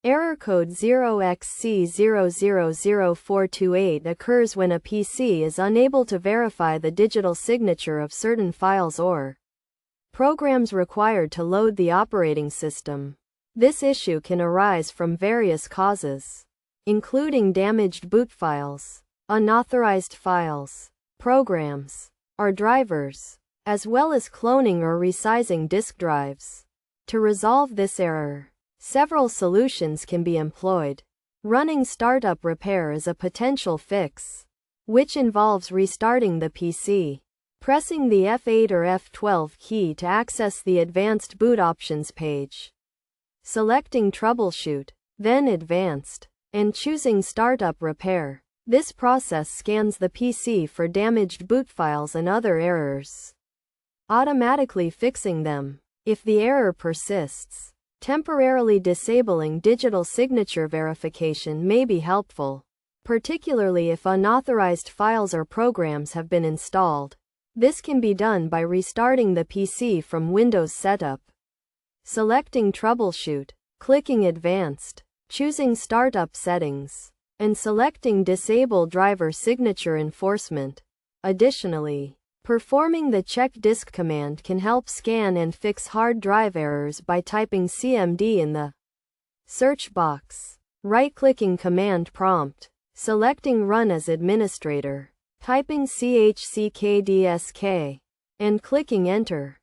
Error code 0Xc0000428 occurs when a PC is unable to verify the digital signature of certain files or programs required to load the operating system. This issue can arise from various causes, including damaged boot files, unauthorized files, programs, or drivers, as well as cloning or resizing disk drives. To resolve this error, several solutions can be employed. Running startup repair is a potential fix, which involves restarting the PC, pressing the F8 or F12 key to access the Advanced Boot Options page, selecting Troubleshoot, then Advanced, and choosing Startup Repair. This process scans the PC for damaged boot files and other errors, automatically fixing them. If the error persists, temporarily disabling digital signature verification may be helpful, particularly if unauthorized files or programs have been installed. This can be done by restarting the PC from Windows Setup, selecting Troubleshoot, clicking Advanced, choosing Startup Settings, and selecting Disable Driver Signature Enforcement. Additionally, performing the check disk command can help scan and fix hard drive errors by typing CMD in the search box, right-clicking Command Prompt, selecting Run as Administrator, typing chckdsk, and clicking Enter.